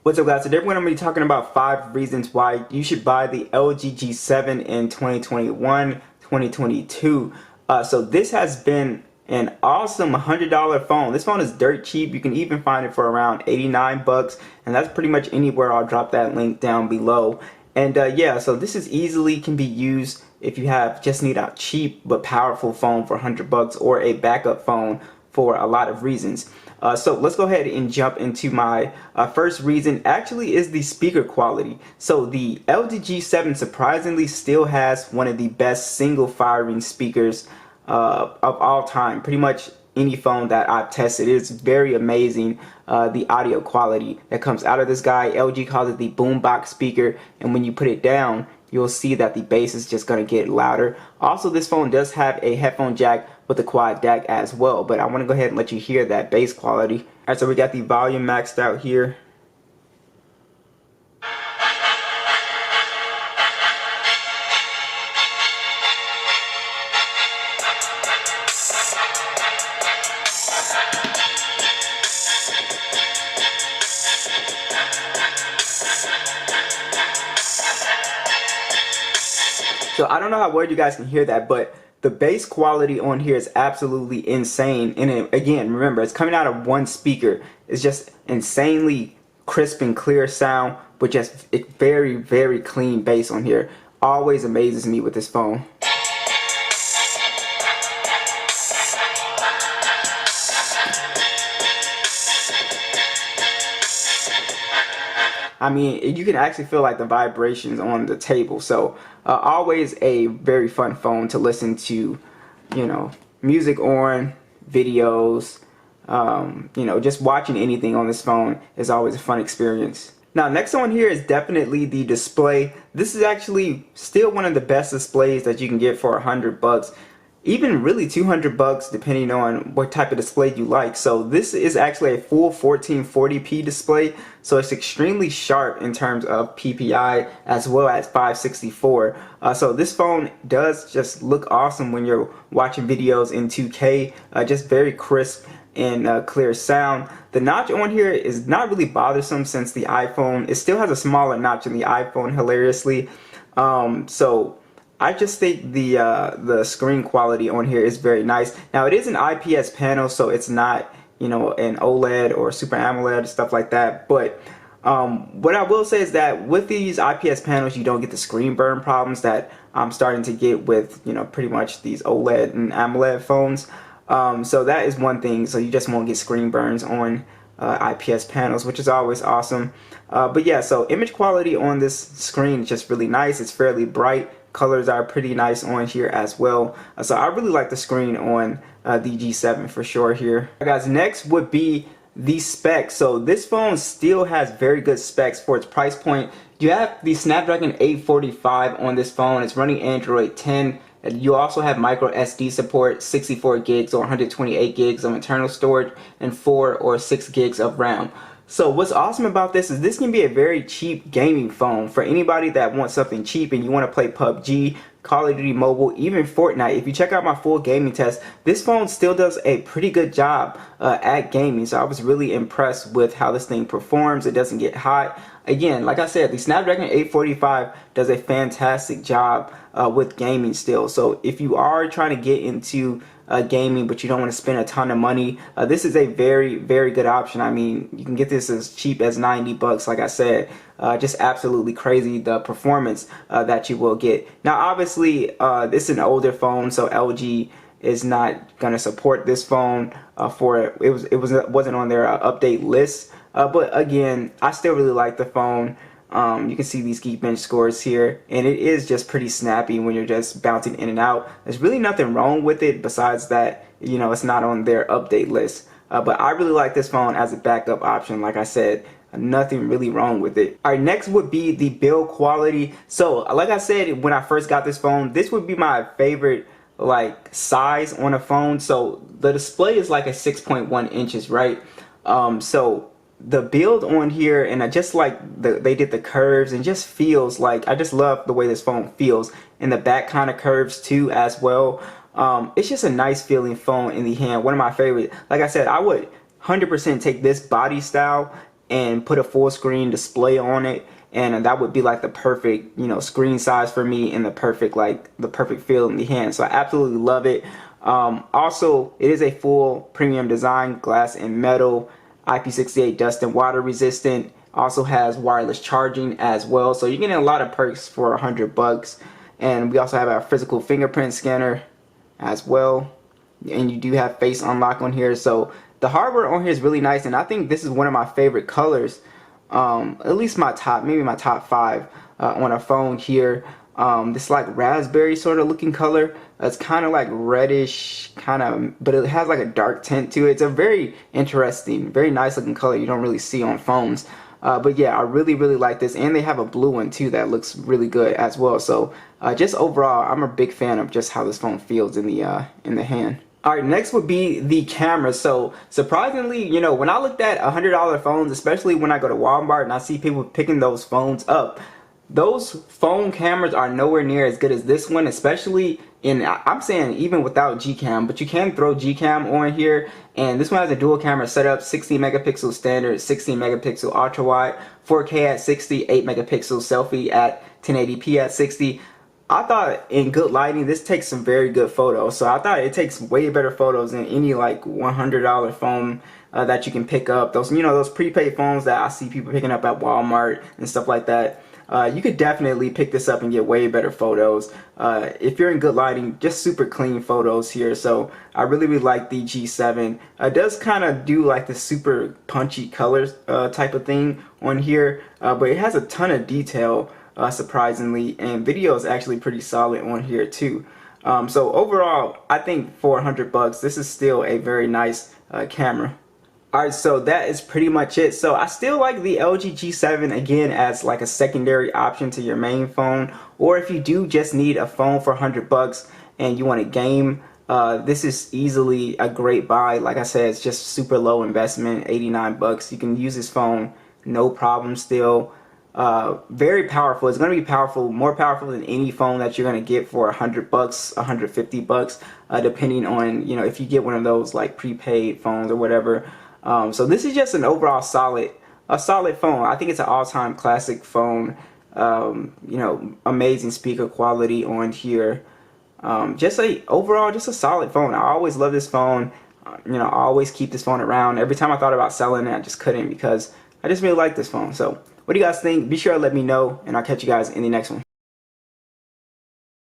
What's up, guys? Today we're going to be talking about 5 reasons why you should buy the LG G7 in 2021, 2022. So this has been an awesome $100 phone. This phone is dirt cheap. You can even find it for around 89 bucks, and that's pretty much anywhere. I'll drop that link down below. And yeah, so this is easily can be used if you just need a cheap but powerful phone for 100 bucks or a backup phone for a lot of reasons. So let's go ahead and jump into my first reason. Actually is the speaker quality. So the LG G7 surprisingly still has one of the best single firing speakers of all time. Pretty much any phone that I've tested, it's very amazing, the audio quality that comes out of this guy. LG calls it the boombox speaker, and when you put it down, you'll see that the bass is just going to get louder. Also, this phone does have a headphone jack with a quad DAC as well, but I want to go ahead and let you hear that bass quality. Alright, so we got the volume maxed out here. So I don't know how well you guys can hear that, but the bass quality on here is absolutely insane. And again, remember, it's coming out of one speaker. It's just insanely crisp and clear sound, but just very, very clean bass on here. Always amazes me with this phone. I mean, you can actually feel like the vibrations on the table. So always a very fun phone to listen to, you know, music on, videos, you know, just watching anything on this phone is always a fun experience. Now, next on here is definitely the display. This is actually still one of the best displays that you can get for 100 bucks. Even really 200 bucks depending on what type of display you like. So this is actually a full 1440p display, so it's extremely sharp in terms of PPI as well as 564. So this phone does just look awesome when you're watching videos in 2K, just very crisp and clear sound. The notch on here is not really bothersome since the iPhone, it still has a smaller notch than the iPhone, hilariously. So I just think the screen quality on here is very nice. Now it is an IPS panel, so it's not, you know, an OLED or Super AMOLED, stuff like that. But what I will say is that with these IPS panels, you don't get the screen burn problems that I'm starting to get with, you know, pretty much these OLED and AMOLED phones. So that is one thing. So you just won't get screen burns on IPS panels, which is always awesome. But yeah, so image quality on this screen is just really nice. It's fairly bright. Colors are pretty nice on here as well. So I really like the screen on the G7 for sure here. Right, guys, next would be the specs. So this phone still has very good specs for its price point. You have the Snapdragon 845 on this phone. It's running Android 10. You also have micro SD support, 64 gigs or 128 gigs of internal storage, and 4 or 6 gigs of RAM. So what's awesome about this is this can be a very cheap gaming phone for anybody that wants something cheap and you want to play PUBG, Call of Duty Mobile, even Fortnite. If you check out my full gaming test, this phone still does a pretty good job at gaming. So I was really impressed with how this thing performs. It doesn't get hot. Again, like I said, the Snapdragon 845 does a fantastic job with gaming still. So if you are trying to get into gaming but you don't want to spend a ton of money, this is a very, very good option. I mean, you can get this as cheap as 90 bucks, like I said. Just absolutely crazy the performance that you will get. Now obviously this is an older phone, so LG is not going to support this phone it wasn't on their update list. But again, I still really like the phone. You can see these Geekbench scores here, and it is just pretty snappy when you're just bouncing in and out. There's really nothing wrong with it besides that, you know, it's not on their update list. But I really like this phone as a backup option. Like I said, nothing really wrong with it. Alright, next would be the build quality. So like I said, when I first got this phone, this would be my favorite like size on a phone. So the display is like a 6.1 inches, right? So the build on here, and I just like they did the curves, and just feels like, I just love the way this phone feels, and the back kind of curves too as well. It's just a nice feeling phone in the hand, one of my favorite. Like I said, I would 100% take this body style and put a full screen display on it, and that would be like the perfect, you know, screen size for me and the perfect feel in the hand. So I absolutely love it. Also, it is a full premium design, glass and metal, IP68 dust and water resistant. Also has wireless charging as well. So you're getting a lot of perks for $100. And we also have our physical fingerprint scanner as well. And you do have face unlock on here. So the hardware on here is really nice, and I think this is one of my favorite colors. At least maybe my top 5 on a phone here. This like raspberry sort of looking color. It's kind of like reddish, but it has like a dark tint to it. It's a very interesting, very nice looking color you don't really see on phones. But yeah, I really like this, and they have a blue one too that looks really good as well. So just overall, I'm a big fan of just how this phone feels in the hand. Alright, next would be the camera. So surprisingly, you know, when I looked at $100 phones, especially when I go to Walmart and I see people picking those phones up, those phone cameras are nowhere near as good as this one, especially I'm saying even without Gcam, but you can throw Gcam on here, and this one has a dual camera setup, 16 megapixel standard, 16 megapixel ultra wide, 4K at 60, 8 megapixel selfie at 1080p at 60. I thought in good lighting, this takes some very good photos. So I thought it takes way better photos than any like $100 phone that you can pick up. Those, you know, those prepaid phones that I see people picking up at Walmart and stuff like that. You could definitely pick this up and get way better photos. If you're in good lighting, just super clean photos here. So I really like the G7. It does kind of do like the super punchy colors type of thing on here, but it has a ton of detail. Surprisingly, and video is actually pretty solid on here too. So overall, I think for $100, this is still a very nice camera. Alright, so that is pretty much it. So I still like the LG G7 again as like a secondary option to your main phone, or if you do just need a phone for $100 and you want to game, this is easily a great buy. Like I said, it's just super low investment, $89. You can use this phone no problem still. Very powerful. It's going to be powerful, more powerful than any phone that you're going to get for $100, $150, depending on, you know, if you get one of those like prepaid phones or whatever. So this is just an overall solid phone. I think it's an all-time classic phone. You know, amazing speaker quality on here. Overall just a solid phone. I always love this phone. You know, I always keep this phone around. Every time I thought about selling it, I just couldn't because I just really like this phone. So what do you guys think? Be sure to let me know, and I'll catch you guys in the next one.